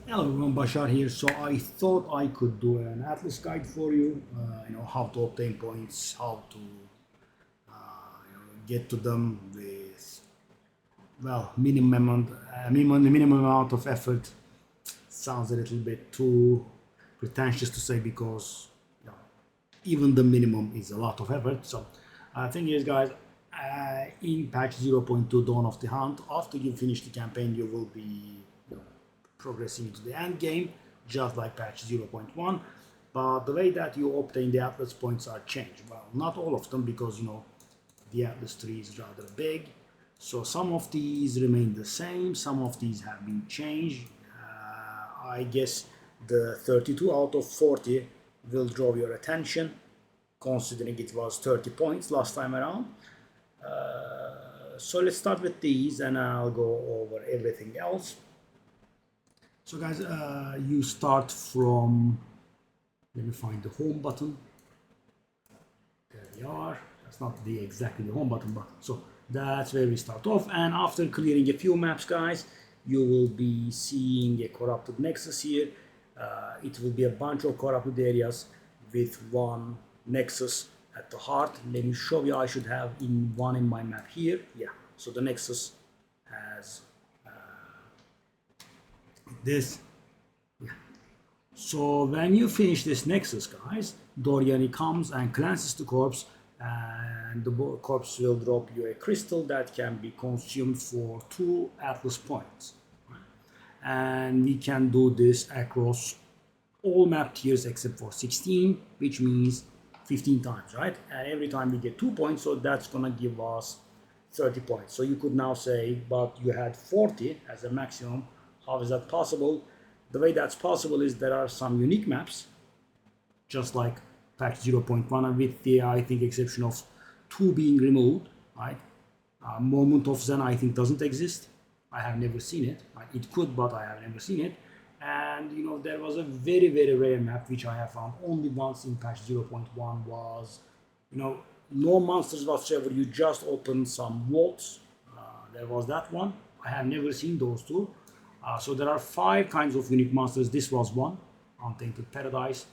Hello everyone, Bashar here. So I thought I could do an atlas guide for you. How to obtain points, how to get to them with minimum amount of effort. Sounds a little bit too pretentious to say because even the minimum is a lot of effort. So thing is, guys, in patch 0.2 Dawn of the Hunt, after you finish the campaign, you will be progressing into the end game, just like patch 0.1. But the way that you obtain the atlas points are changed. Well, not all of them, because the atlas tree is rather big. So some of these remain the same, some of these have been changed. I guess the 32 out of 40 will draw your attention, considering it was 30 points last time around. So let's start with these and I'll go over everything else. So guys, you start from, let me find the home button. There we are. That's not exactly the home button, but so that's where we start off. And after clearing a few maps, guys, you will be seeing a corrupted nexus here. It will be a bunch of corrupted areas with one nexus at the heart. Let me show you. I should have one in my map here. Yeah, so the nexus has this. Yeah. So when you finish this nexus, guys, Doriani comes and cleanses the corpse, and the corpse will drop you a crystal that can be consumed for 2 atlas points. And we can do this across all map tiers except for 16, which means 15 times, right? And every time we get 2 points, so that's gonna give us 30 points. So you could now say, but you had 40 as a maximum. How is that possible? The way that's possible is there are some unique maps, just like patch 0.1, with the, I think, exception of 2 being removed, right? Moment of Zen, I think, doesn't exist. I have never seen it. It could, but I have never seen it. And there was a very, very rare map which I have found only once in patch 0.1 was, no monsters whatsoever. You just open some vaults. There was that one. I have never seen those two. So there are 5 kinds of unique monsters. This was one, Untainted Paradise.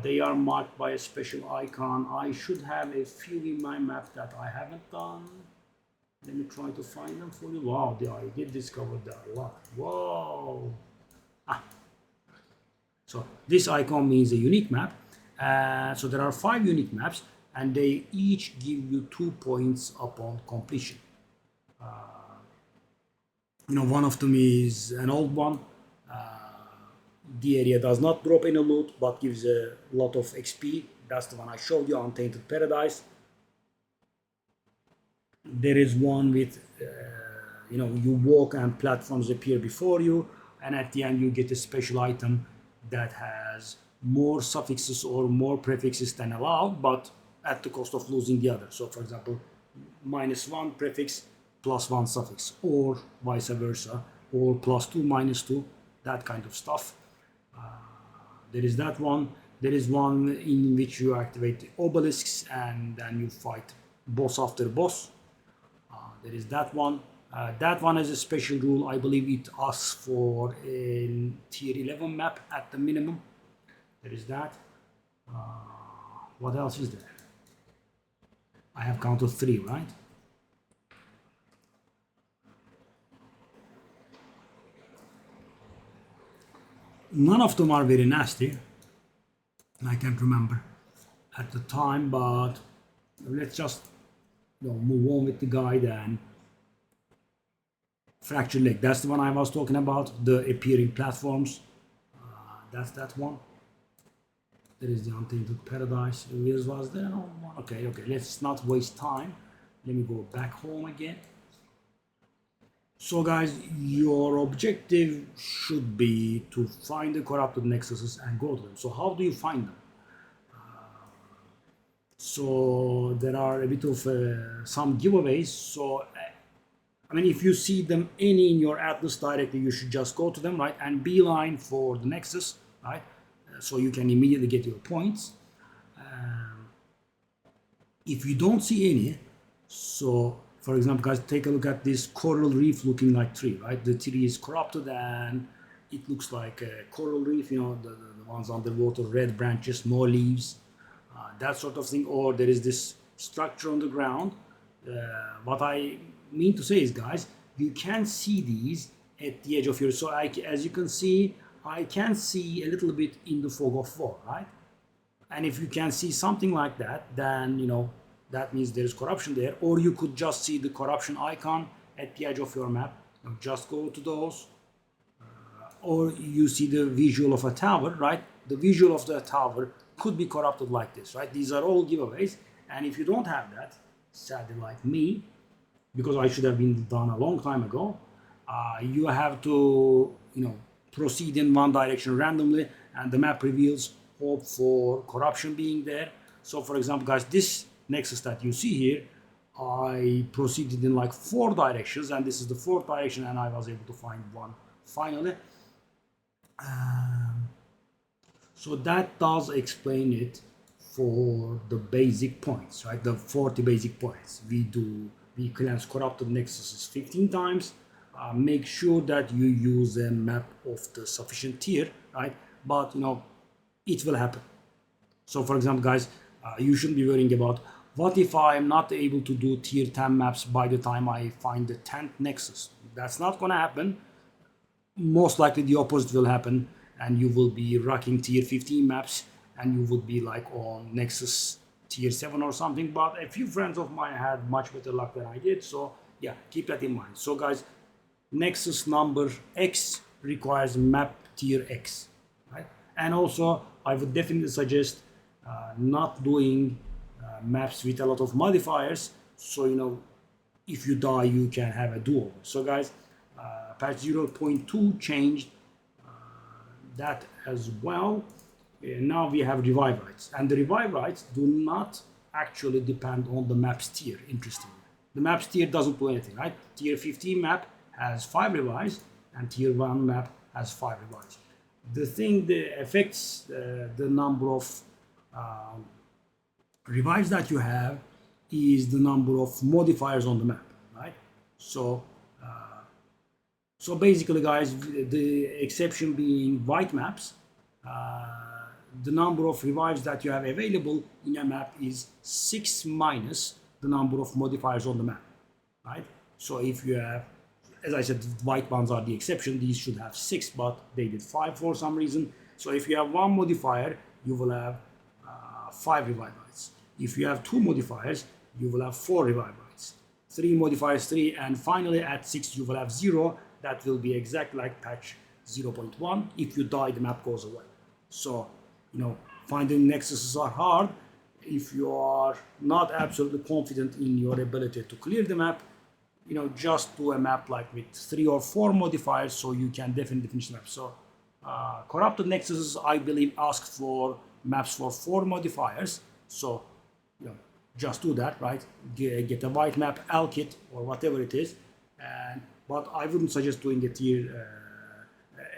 They are marked by a special icon. I should have a few in my map that I haven't done. Let me try to find them for you. Wow, I did discover that a lot. Whoa. So this icon means a unique map. So there are 5 unique maps, and they each give you 2 points upon completion. One of them is an old one. The area does not drop any loot, but gives a lot of XP. That's the one I showed you, Untainted Paradise. There is one with, you walk and platforms appear before you, and at the end you get a special item that has more suffixes or more prefixes than allowed, but at the cost of losing the other. So for example, -1 prefix, +1 suffix, or vice versa, or +2, -2, that kind of stuff. There is that one. There is one in which you activate the obelisks and then you fight boss after boss. There is that one. That one has a special rule. I believe it asks for a tier 11 map at the minimum. There is that. What else is there? I have counted 3, right? None of them are very nasty. I can't remember at the time, but let's just move on with the guide. And Fractured Lake, that's the one I was talking about, the appearing platforms. That's that one. There is the Untainted Paradise. Was there? Oh, okay, let's not waste time. Let me go back home again. So guys, your objective should be to find the corrupted nexuses and go to them. So how do you find them? So there are a bit of some giveaways. So if you see them any in your atlas directly, you should just go to them, right, and beeline for the nexus, right, so you can immediately get your points. If you don't see any, so for example, guys, take a look at this coral reef looking like tree, right? The tree is corrupted and it looks like a coral reef, you know, the ones underwater, red branches, no leaves, that sort of thing. Or there is this structure on the ground. What I mean to say is, guys, you can see these at the edge of your, so as you can see, I can see a little bit in the fog of war, right? And if you can see something like that, then, you know, that means there is corruption there. Or you could just see the corruption icon at the edge of your map. You know, just go to those. Or you see the visual of a tower, right? The visual of the tower could be corrupted like this, right? These are all giveaways. And if you don't have that, sadly like me, because I should have been done a long time ago, you have to, you know, proceed in one direction randomly, and the map reveals hope for corruption being there. So for example, guys, this nexus that you see here, I proceeded in like 4 directions, and this is the 4th direction, and I was able to find one finally. So that does explain it for the basic points, right? The 40 basic points. We cleanse corrupted nexuses 15 times. Make sure that you use a map of the sufficient tier, right? But, you know, it will happen. So for example, guys, you shouldn't be worrying about what if I am not able to do tier 10 maps by the time I find the 10th nexus. That's not gonna happen. Most likely the opposite will happen, and you will be rocking tier 15 maps, and you would be like on nexus tier 7 or something. But a few friends of mine had much better luck than I did, so yeah, keep that in mind. So guys, nexus number X requires map tier X, right? And also I would definitely suggest not doing maps with a lot of modifiers, so, you know, if you die you can have a do-over. So guys, patch 0.2 changed that as well. Now we have revive rights, and the revive rights do not actually depend on the map's tier, interestingly. The map's tier doesn't do anything, right? Tier 15 map has 5 revives, and tier 1 map has 5 revives. The thing that affects the number of revives that you have is the number of modifiers on the map, right? So so basically, guys, the exception being white maps, the number of revives that you have available in a map is 6 minus the number of modifiers on the map, right? So if you have, as I said, white ones are the exception. These should have 6, but they did 5 for some reason. So if you have 1 modifier, you will have 5 revive rights. If you have 2 modifiers, you will have 4 revive rights. 3 modifiers, 3, and finally at 6 you will have 0. That will be exactly like patch 0.1. If you die, the map goes away. So, you know, finding nexuses are hard. If you are not absolutely confident in your ability to clear the map, you know, just do a map like with 3 or 4 modifiers, so you can definitely finish the map. So corrupted nexuses, I believe, ask for maps for 4 modifiers. So, you know, just do that, right? Get a white map, Alkit, or whatever it is. But I wouldn't suggest doing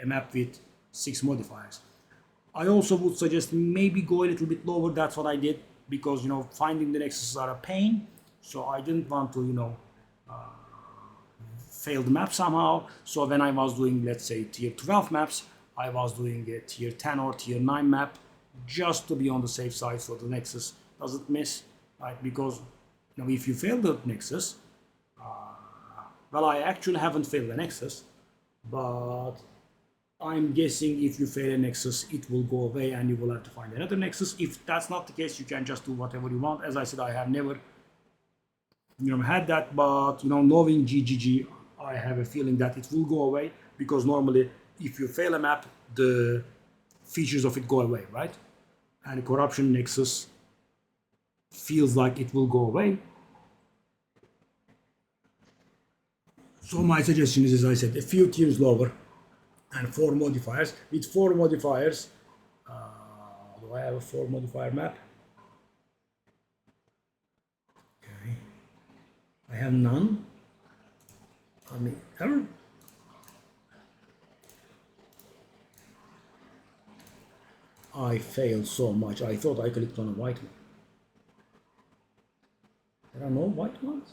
a map with 6 modifiers. I also would suggest maybe go a little bit lower. That's what I did, because, you know, finding the nexuses are a pain. So I didn't want to, you know, fail the map somehow. So when I was doing, let's say, tier 12 maps, I was doing a tier 10 or tier 9 map, just to be on the safe side, so the nexus doesn't miss, right? Because, you know, if you fail the nexus, well, I actually haven't failed the nexus, but I'm guessing if you fail a nexus, it will go away and you will have to find another nexus. If that's not the case, you can just do whatever you want. As I said, I have never, you know, had that, but, you know, knowing GGG, I have a feeling that it will go away, because normally if you fail a map, the features of it go away, right? And corruption nexus feels like it will go away. So my suggestion is, as I said, a few tiers lower and 4 modifiers. With 4 modifiers, do I have a 4 modifier map? Okay, I have none. I mean, ever? I failed so much. I thought I clicked on a white one. There are no white ones?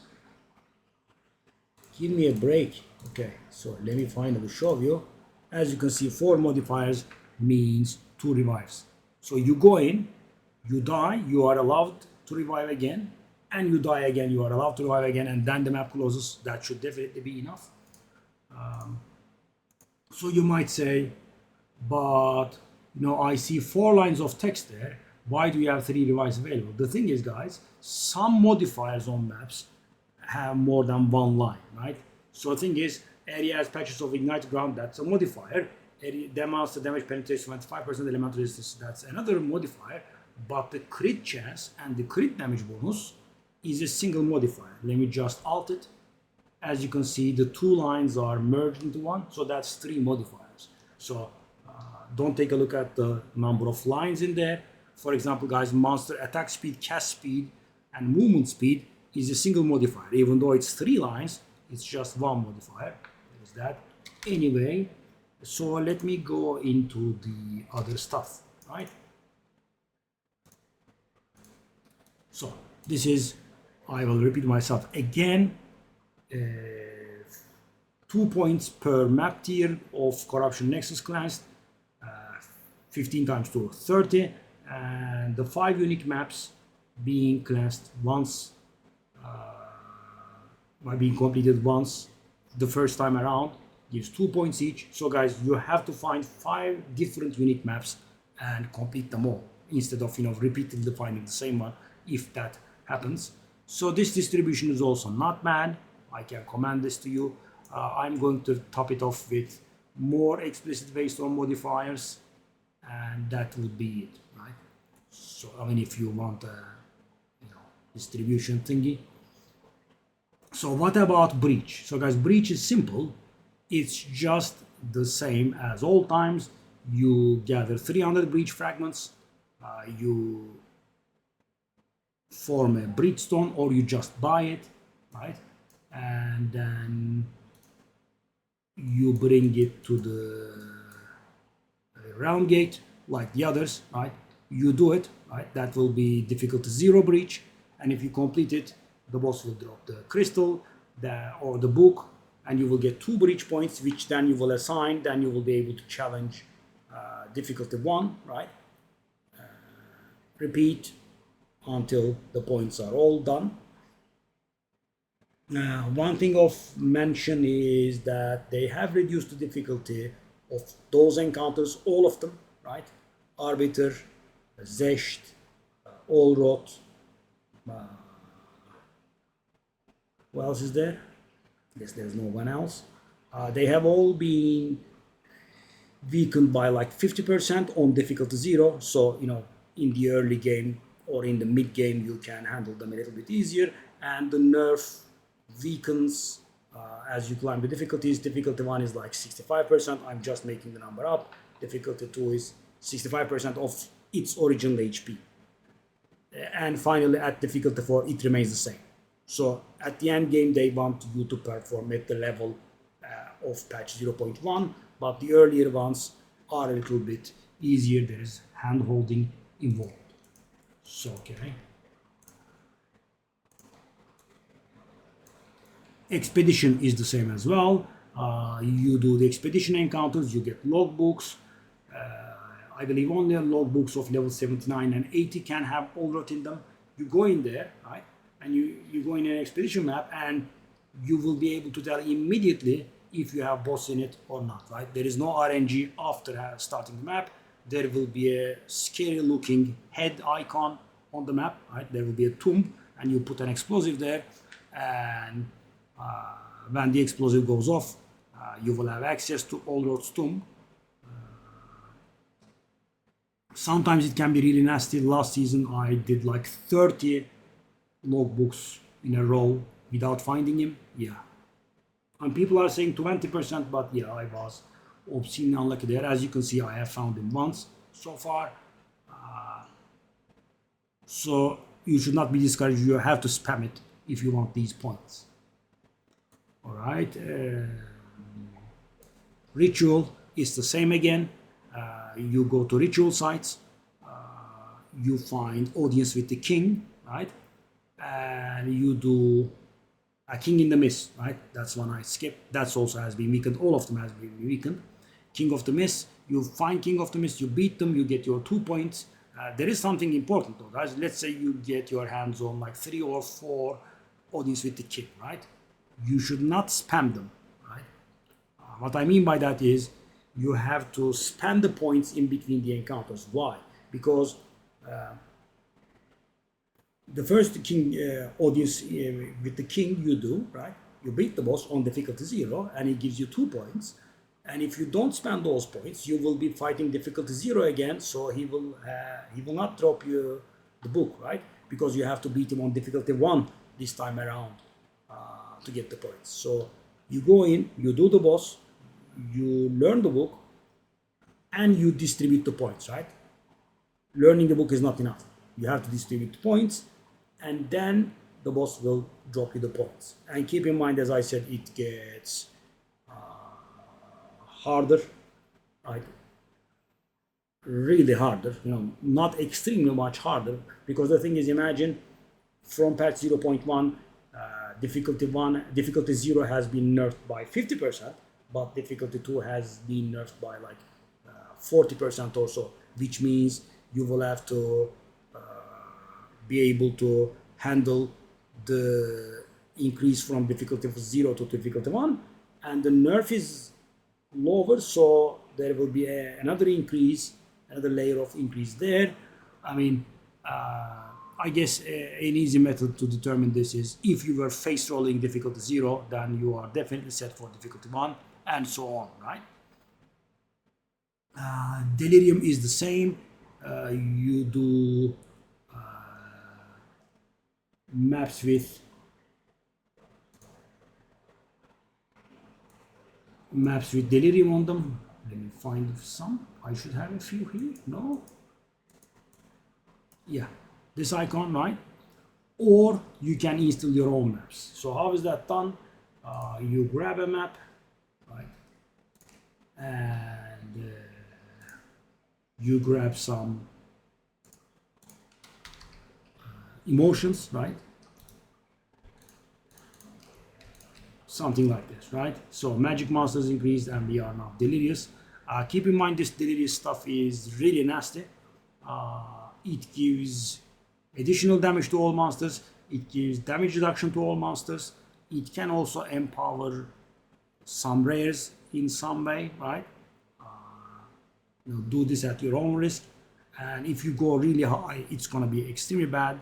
Give me a break. Okay, so let me finally show you. As you can see, 4 modifiers means 2 revives. So you go in, you die, you are allowed to revive again, and you die again, you are allowed to revive again, and then the map closes. That should definitely be enough. So you might say, but I see 4 lines of text there. Why do you have 3 revives available? The thing is, guys, some modifiers on maps have more than 1 line, right? So the thing is, area has patches of ignited ground, that's a modifier. Area demands the damage penetration 25% elemental resistance, that's another modifier. But the crit chance and the crit damage bonus is a single modifier. Let me just alt it. As you can see, the 2 lines are merged into one, so that's 3 modifiers. So don't take a look at the number of lines in there. For example, guys, monster attack speed, cast speed, and movement speed is a single modifier. Even though it's 3 lines, it's just 1 modifier. There's that. Anyway, so let me go into the other stuff, right? So this is, I will repeat myself again, 2 points per map tier of Corruption Nexus class, 15 times 2, 30, and the 5 unique maps being classed once, by being completed once the first time around, gives 2 points each. So guys, you have to find 5 different unique maps and complete them all, instead of repeatedly finding the same one, if that happens. So this distribution is also not bad. I can command this to you. I'm going to top it off with more explicit based on modifiers, and that would be it, right? So I mean, if you want a distribution thingy. So what about breach? So guys, breach is simple. It's just the same as all times. You gather 300 breach fragments, you form a breach stone, or you just buy it, right? And then you bring it to the round gate like the others, right? You do it, right? That will be difficulty 0 breach, and if you complete it, the boss will drop the crystal or the book, and you will get 2 breach points, which then you will assign. Then you will be able to challenge difficulty 1, right? Repeat until the points are all done. One thing of mention is that they have reduced the difficulty of those encounters, all of them, right? Arbiter, Zesht, Allrot, what else is there? Yes, there's no one else. They have all been weakened by like 50% on difficulty 0. So, in the early game or in the mid game, you can handle them a little bit easier. And the nerf weakens as you climb the difficulties. Difficulty 1 is like 65%. I'm just making the number up. Difficulty 2 is 65% of its original HP. And finally, at difficulty 4, it remains the same. So at the end game, they want you to perform at the level of patch 0.1, but the earlier ones are a little bit easier. There is hand holding involved. So, okay. Expedition is the same as well. You do the expedition encounters, you get logbooks. I believe only logbooks of level 79 and 80 can have Allrot in them. You go in there, right? And you go in an expedition map, and you will be able to tell immediately if you have boss in it or not, right? There is no RNG after starting the map. There will be a scary looking head icon on the map, right? There will be a tomb, and you put an explosive there, and when the explosive goes off, you will have access to Allrot's tomb. Sometimes it can be really nasty. Last season I did like 30 logbooks in a row without finding him. Yeah, and people are saying 20%, but yeah, I was obscenely unlucky there. As you can see, I have found him once so far. So you should not be discouraged. You have to spam it if you want these points. All right. Ritual is the same again. You go to ritual sites. You find audience with the king, right? And you do a king in the mist, right? That's one I skipped. That's also has been weakened. All of them has been weakened. King of the Mist. You find King of the Mist, you beat them, you get your 2 points. There is something important though, guys. Let's say you get your hands on like 3 or 4 audience with the king, right? You should not spam them, right? What I mean by that is you have to spend the points in between the encounters. Why? Because the first king audience with the king you do, right? You beat the boss on difficulty 0 and it gives you 2 points. And if you don't spend those points, you will be fighting difficulty 0 again. So he will not drop you the book, right? Because you have to beat him on difficulty 1 this time around to get the points. So you go in, you do the boss, you learn the book, and you distribute the points, right? Learning the book is not enough. You have to distribute the points, and then the boss will drop you the points. And keep in mind, as I said, it gets harder, right? Really harder, not extremely much harder, because the thing is, imagine from patch 0.1, difficulty 0 has been nerfed by 50%, but difficulty 2 has been nerfed by like 40% or so, which means you will have to be able to handle the increase from difficulty 0 to difficulty 1, and the nerf is lower, so there will be another increase, another layer of increase there. I mean, I guess an easy method to determine this is if you were face rolling difficulty 0, then you are definitely set for difficulty 1, and so on, right? Delirium is the same. You do maps with delirium on them. Let me find some. I should have a few here. No? Yeah, this icon, right? Or you can install your own maps. So how is that done? You grab a map, right? And you grab some emotions, right? Something like this, right? So magic monsters increased and we are now delirious. Keep in mind, this delirious stuff is really nasty. It gives additional damage to all monsters. It gives damage reduction to all monsters. It can also empower some rares in some way, right? Do this at your own risk. And if you go really high, it's going to be extremely bad.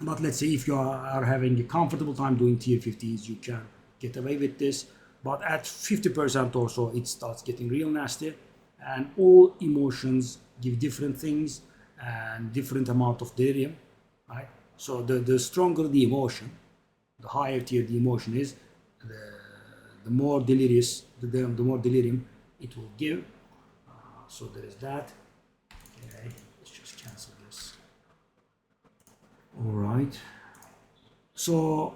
But let's say if you are having a comfortable time doing tier 50s, you can get away with this. But at 50% or so, it starts getting real nasty. And all emotions give different things and different amount of delirium, right? So the stronger the emotion, the higher tier the emotion is, the more delirious, the more delirium it will give. So there is that. Okay, let's just cancel this. All right. So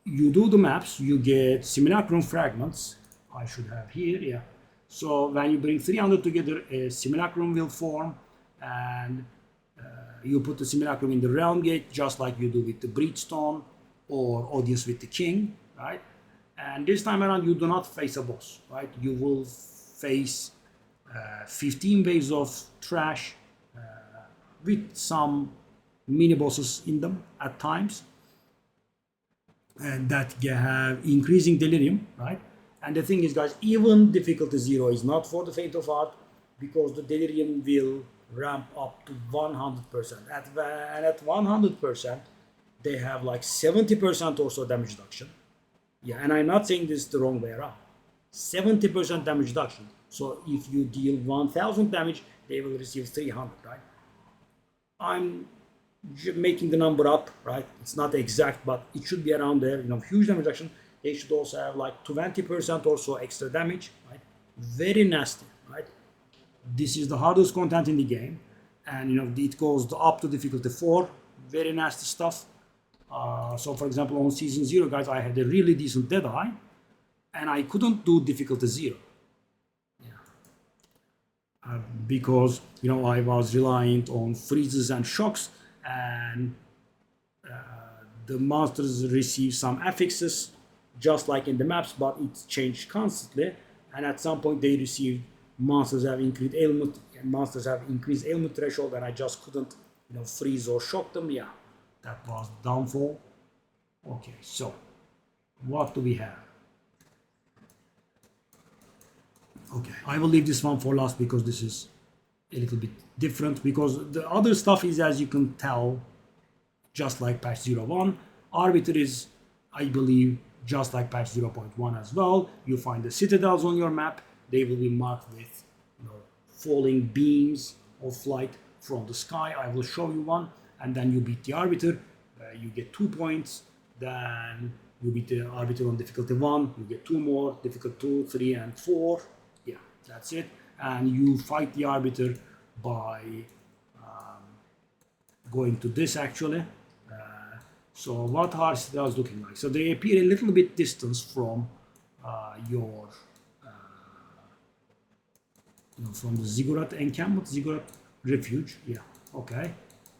you do the maps, you get simulacrum fragments. I should have here, yeah. So when you bring 300 together, a simulacrum will form, and you put the simulacrum in the realm gate, just like you do with the breachstone or audience with the king, right? And this time around, you do not face a boss, right? You will face 15 waves of trash with some mini bosses in them at times, and that have increasing delirium, right? And the thing is, guys, even difficulty 0 is not for the faint of heart, because the delirium will ramp up to 100%. And at 100%, they have like 70% or so damage reduction. Yeah, and I'm not saying this the wrong way around. 70% damage reduction. So if you deal 1000 damage, they will receive 300, right? I'm making the number up, right? It's not exact, but it should be around there. Huge damage reduction. They should also have like 20% or so extra damage, right? Very nasty, right? This is the hardest content in the game, and it goes up to difficulty 4. Very nasty stuff. So for example, on season 0, guys, I had a really decent Deadeye, and I couldn't do difficulty 0. Yeah. Because I was reliant on freezes and shocks, and the monsters receive some affixes just like in the maps, but it's changed constantly, and at some point they received monsters have increased ailment threshold, and I just couldn't freeze or shock them. Yeah, that was downfall. Okay, so what do we have? Okay, I will leave this one for last because this is a little bit different, because the other stuff is, as you can tell, just like patch 0.1. Arbiter is, I believe, just like patch 0.1 as well. You find the citadels on your map. They will be marked with falling beams of light from the sky. I will show you one, and then you beat the Arbiter. You get 2 points. Then you beat the Arbiter on difficulty 1. You get 2 more, difficulty 2, 3, and 4. Yeah, that's it. And you fight the Arbiter by going to this actually. So what are citadels looking like? So they appear a little bit distance from your from the ziggurat encampment, ziggurat refuge. Yeah, okay.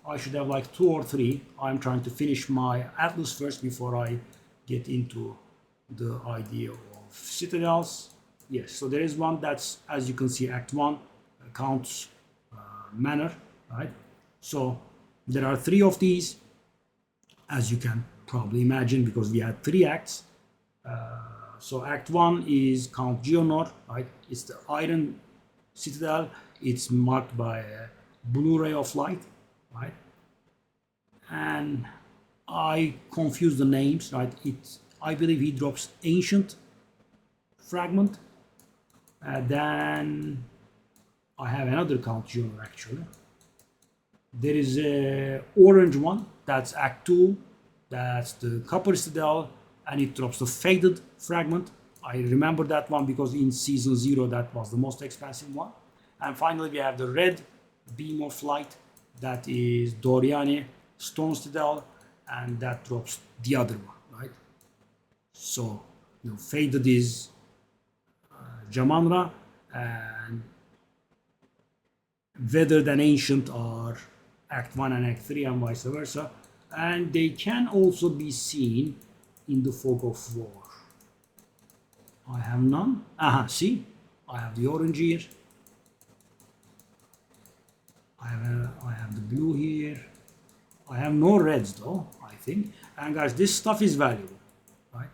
I should have like 2 or 3. I'm trying to finish my atlas first before I get into the idea of citadels. Yes, so there is one that's, as you can see, Act 1 counts manor, right? So there are 3 of these, as you can probably imagine, because we had 3 acts. So Act 1 is Count Geonor, right? It's the iron citadel. It's marked by a blue ray of light, right? And I confuse the names, right? I believe he drops ancient fragment. Then I have another Count Geonor actually. There is a orange one, that's Act 2, that's the Copper Citadel, and it drops the faded fragment. I remember that one because in Season 0 that was the most expensive one. And finally we have the red beam of light, that is Doriani Stone Citadel, and that drops the other one, right? So, faded is Jamanra, and weathered and ancient are Act 1 and Act 3, and vice versa. And they can also be seen in the Fog of War. I have none. Aha, see? I have the orange here. I have the blue here. I have no reds though, I think. And guys, this stuff is valuable, right?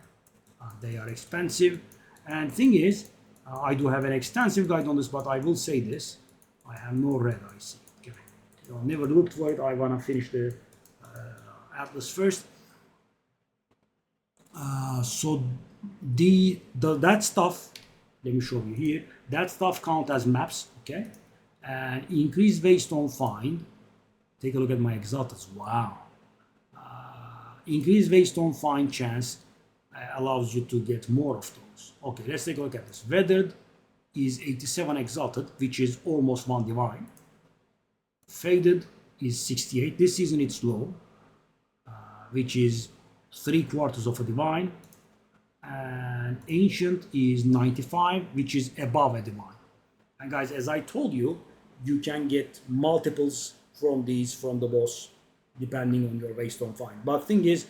They are expensive. And thing is, I do have an extensive guide on this, but I will say this. I have no red, I see. Okay. Never looked for it. I want to finish the atlas first. So that stuff, let me show you here. That stuff count as maps, okay? And increased Waystone find. Take a look at my exalteds. Wow. Increased Waystone find chance allows you to get more of those. Okay, let's take a look at this. Weathered is 87 exalted, which is almost 1 divine. Faded is 68. This season it's low, which is 3/4 of a divine. And ancient is 95, which is above a divine. And guys, as I told you, you can get multiples from these from the boss depending on your Waystone find. But thing is,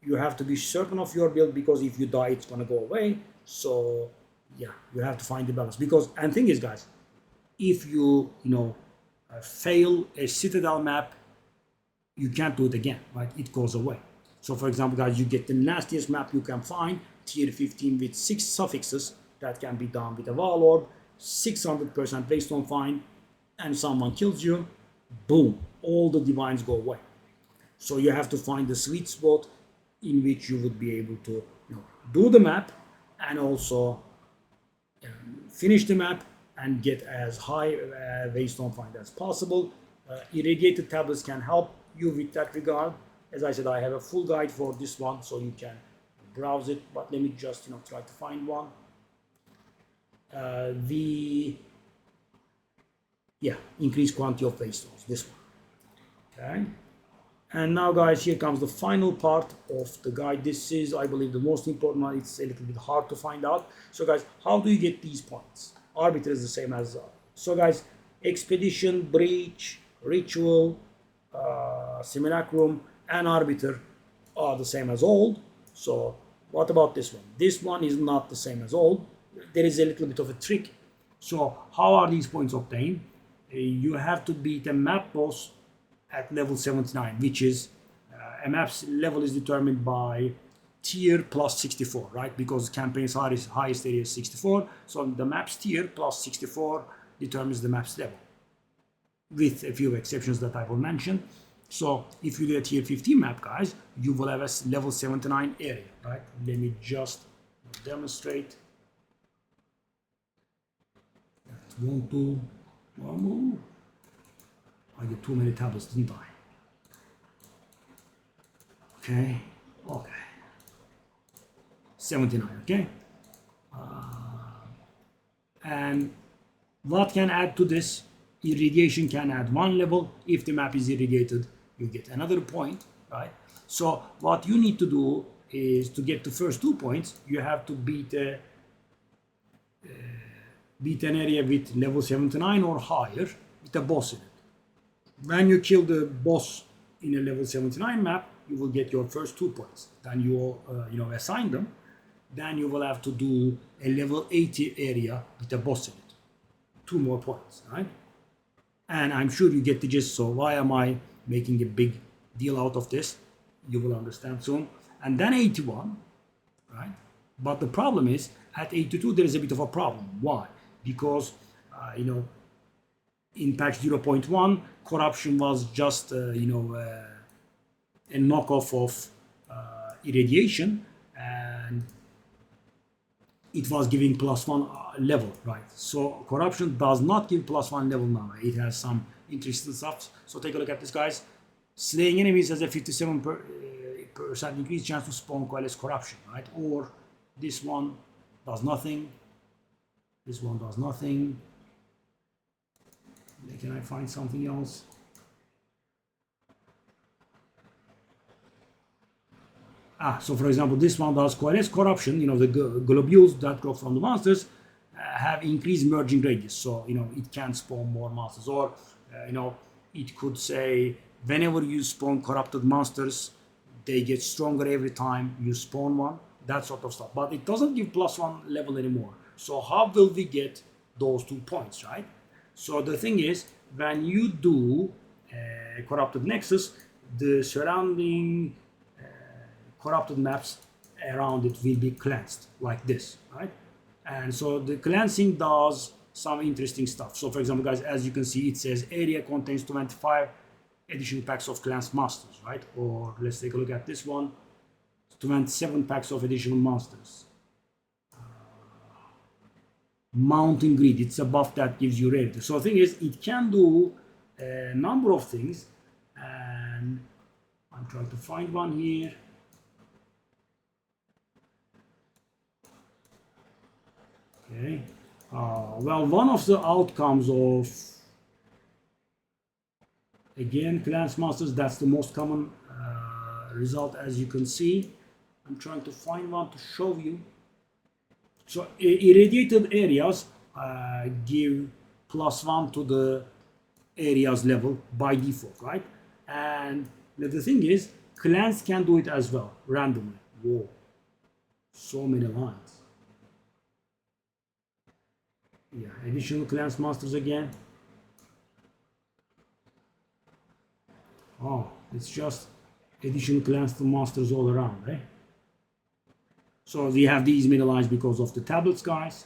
you have to be certain of your build, because if you die it's gonna go away. So yeah, you have to find the balance. Because, and thing is guys, if you fail a citadel map, you can't do it again, right? It goes away. So for example guys, you get the nastiest map you can find, tier 15 with 6 suffixes, that can be done with a wall orb, 600% Waystone find, and someone kills you, boom, all the divines go away. So you have to find the sweet spot in which you would be able to do the map and also finish the map and get as high Waystone find as possible. Irradiated tablets can help you with that regard. As I said, I have a full guide for this one, so you can browse it, but let me just try to find one. Increased quantity of Waystones, this one. Okay. And now guys, here comes the final part of the guide. This is, I believe, the most important one. It's a little bit hard to find out. So guys, how do you get these points? Arbiter is the same as so guys, Expedition, Breach, Ritual, Simulacrum, and Arbiter are the same as old. So what about this one? This one is not the same as old. there is a little bit of a trick. So how are these points obtained? You have to beat a map boss at level 79, which is a map's level is determined by tier plus 64, right? Because campaign's highest area is 64, so the map's tier plus 64 determines the map's level, with a few exceptions that I will mention. So if you do a tier 15 map, guys, you will have a level 79 area, right? Let me just demonstrate. Won't do one more. I get too many tablets, didn't I? Okay, okay. 79, okay? And what can add to this? Irradiation can add 1 level. If the map is irradiated, you get another point, right? So what you need to do is, to get the first 2 points, you have to beat an area with level 79 or higher with a boss in it. When you kill the boss in a level 79 map, you will get your first 2 points. Then you will assign them. Then you will have to do a level 80 area with a boss in it. 2 more points, right? And I'm sure you get the gist. So why am I making a big deal out of this? You will understand soon. And then 81, right? But the problem is, at 82 there is a bit of a problem. Why? Because in patch 0.1, corruption was just a knockoff of irradiation, and it was giving +1 level, right? So corruption does not give +1 level now. It has some interesting stuff. So take a look at this, guys. Slaying enemies has a 57% increased chance to spawn coalesce corruption, right? Or this one does nothing. This one does nothing. Can I find something else? So for example, this one does coalesce corruption. The globules that grow from the monsters have increased merging radius. So, it can spawn more monsters. Or, it could say, whenever you spawn corrupted monsters, they get stronger every time you spawn one. That sort of stuff. But it doesn't give +1 level anymore. So how will we get those 2 points, right? So the thing is, when you do corrupted nexus, the surrounding corrupted maps around it will be cleansed like this, right? And so the cleansing does some interesting stuff. So for example, guys, as you can see, it says area contains 25 additional packs of cleansed monsters, right? Or let's take a look at this one, 27 packs of additional monsters. Mountain grid, it's a buff that gives you rarity. So the thing is, it can do a number of things, and I'm trying to find one here. Okay. Well, one of the outcomes of, again, cleansed monsters, that's the most common result, as you can see. I'm trying to find one to show you. So irradiated areas give +1 to the area's level by default, right? And the thing is, cleanse can do it as well, randomly. Whoa, so many lines. Yeah, additional cleanse monsters again. Oh, it's just additional cleanse monsters all around, right? So we have these middle lines because of the tablets, guys.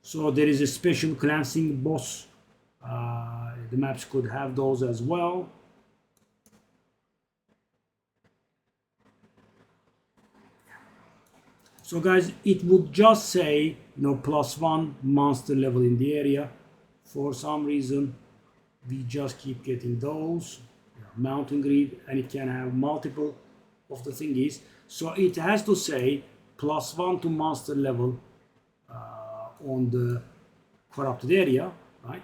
So there is a special cleansing boss. The maps could have those as well. So guys, it would just say, +1 monster level in the area. For some reason, we just keep getting those. Mountain grid, and it can have multiple of the thingies. So it has to say +1 to monster level on the corrupted area, right?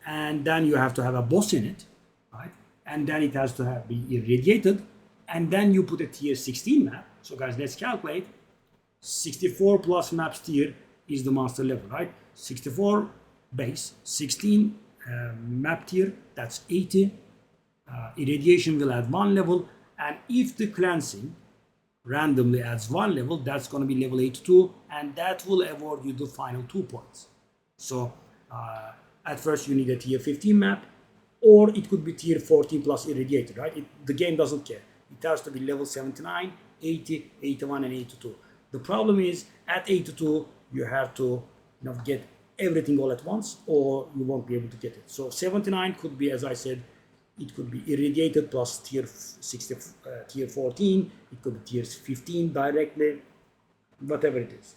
And then you have to have a boss in it, right? And then it has to be irradiated, and then you put a tier 16 map. So guys, let's calculate. 64 plus maps tier is the monster level, right? 64 base, 16 map tier, that's 80. Irradiation will add 1 level, and if the cleansing randomly adds one level, that's going to be level 82, and that will award you the final 2 points. So at first you need a tier 15 map, or it could be tier 14 plus irradiated, right? The game doesn't care. It has to be level 79, 80, 81, and 82. The problem is at 82 you have to get everything all at once, or you won't be able to get it. So 79 could be, as I said, it could be irradiated plus tier 60, tier 14. It could be tier 15 directly, whatever it is.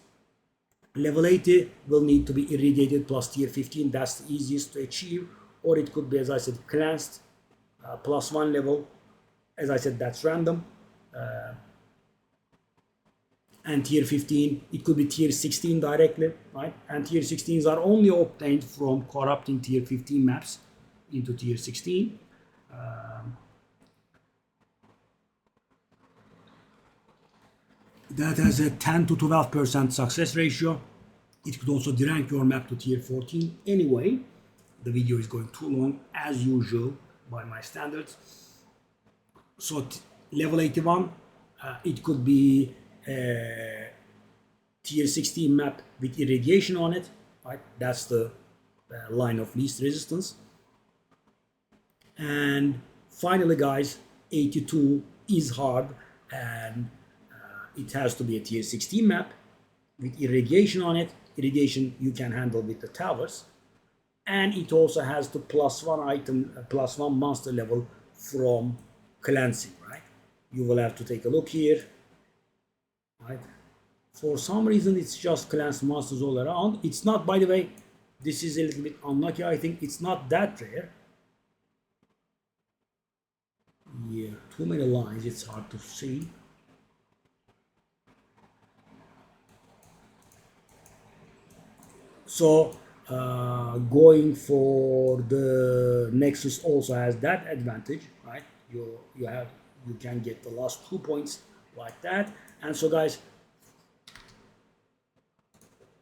Level 80 will need to be irradiated plus tier 15. That's the easiest to achieve. Or it could be, as I said, cleansed plus 1 level. As I said, that's random. And tier 15, it could be tier 16 directly, right? And tier 16s are only obtained from corrupting tier 15 maps into tier 16. That has a 10 to 12% success ratio. It could also derank your map to tier 14. Anyway, the video is going too long, as usual, by my standards. So level 81, it could be tier 16 map with irradiation on it, right? That's the line of least resistance. And finally, guys, 82 is hard, and it has to be a tier 16 map with irradiation on it. Irradiation you can handle with the towers, and it also has the +1 item, +1 monster level from cleansing, right? You will have to take a look here, right? For some reason it's just cleansed monsters all around. It's not, by the way, this is a little bit unlucky. I think it's not that rare. Yeah, too many lines, it's hard to see. So going for the Nexus also has that advantage, right? You can get the last 2 points like that. And so, guys,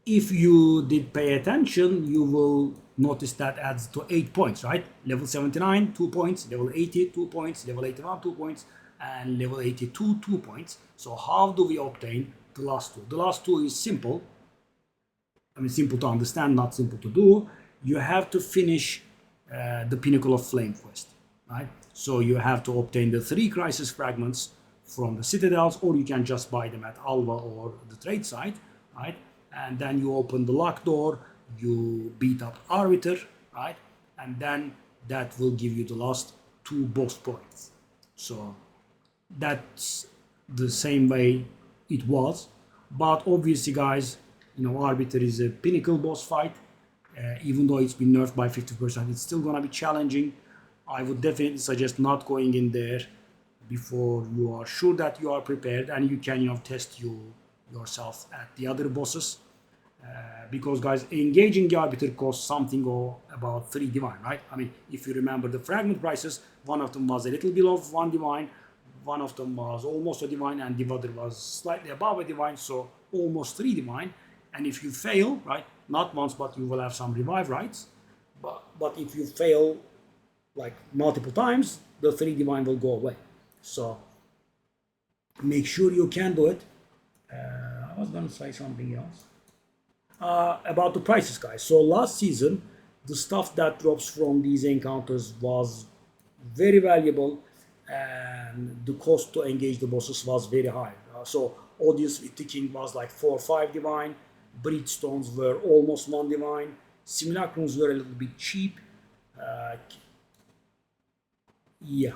if you did pay attention, you will notice that adds to 8 points, right? Level 79, 2 points, level 80, 2 points, level 81, 2 points, and level 82, 2 points. So how do we obtain the last 2? The last 2 is simple. I mean, simple to understand, not simple to do. You have to finish the Pinnacle of Flame quest, right? So you have to obtain the 3 crisis fragments from the citadels, or you can just buy them at Alva or the trade site, right? And then you open the lock door, you beat up Arbiter, right? And then that will give you the last 2 boss points. So that's the same way it was. But obviously, guys, Arbiter is a pinnacle boss fight. Even though it's been nerfed by 50%, it's still gonna be challenging. I would definitely suggest not going in there before you are sure that you are prepared, and you can test yourself at the other bosses. Because, guys, engaging the Arbiter costs something about 3 divine, right? I mean, if you remember the fragment prices, one of them was a little below 1 divine, one of them was almost a divine, and the other was slightly above a divine, so almost 3 divine. And if you fail, right, not once, but you will have some revive rights. But if you fail like multiple times, the 3 divine will go away. So make sure you can do it. I was going to say something else about the prices, guys. So last season, the stuff that drops from these encounters was very valuable, and the cost to engage the bosses was very high. So Audience with the King was like 4 or 5 divine. Breachstones were almost 1 divine. Simulacrums were a little bit cheap. Yeah,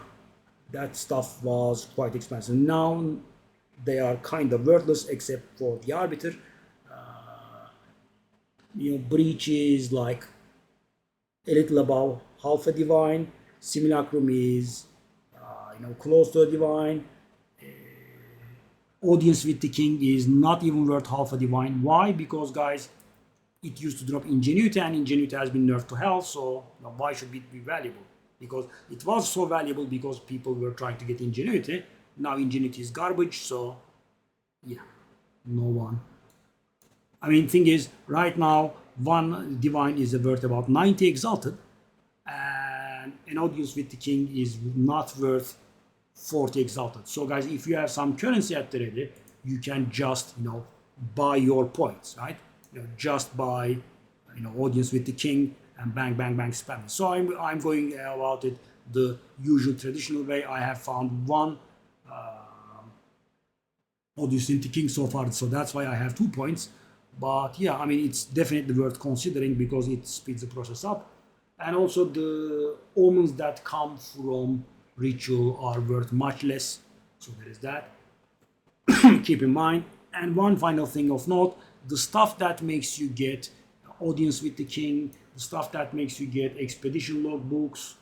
that stuff was quite expensive. Now they are kind of worthless except for the Arbiter. Breach is like a little above half a divine. Simulacrum is close to a divine. Audience with the King is not even worth half a divine. Why? Because, guys, it used to drop Ingenuity, and Ingenuity has been nerfed to hell, so why should it be valuable? Because it was so valuable because people were trying to get Ingenuity. Now Ingenuity is garbage, so yeah, no one. I mean, thing is, right now, 1 divine is worth about 90 exalted, and an Audience with the King is not worth 40 exalted. So guys, if you have some currency at the ready, you can just, you know, buy your points, right? You know, just buy, you know, audience with the king and bang, bang, bang, spam. So I'm going about it the usual traditional way. I have found one audience with the king so far, so that's why I have 2 points. But yeah, I mean, it's definitely worth considering because it speeds the process up. And also the omens that come from ritual are worth much less. So there is that. Keep in mind. And one final thing of note, the stuff that makes you get audience with the king, the stuff that makes you get expedition logbooks,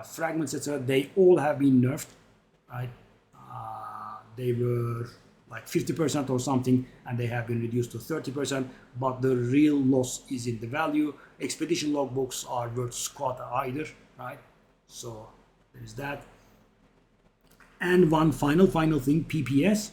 fragments, etc., they all have been nerfed, right? They were like 50% or something, and they have been reduced to 30%, but the real loss is in the value. Expedition logbooks are worth squat either, right? So there's that. And one final thing, PPS.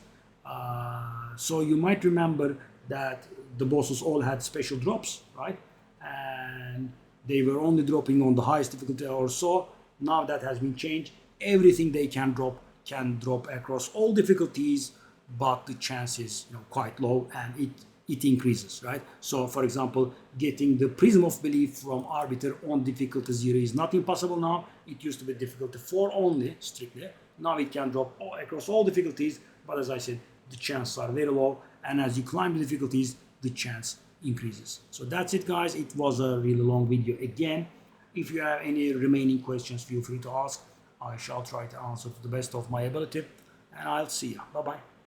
So you might remember that the bosses all had special drops, right? And they were only dropping on the highest difficulty or so. Now that has been changed. Everything they can drop across all difficulties, but the chance is, you know, quite low, and it increases, right? So for example, getting the Prism of Belief from Arbiter on difficulty 0 is not impossible now. It used to be difficulty 4 only, strictly. Now it can drop across all difficulties, but as I said, the chances are very low, and as you climb the difficulties, the chance increases. So that's it, guys. It was a really long video again. If you have any remaining questions, feel free to ask. I shall try to answer to the best of my ability, and I'll see you. Bye-bye.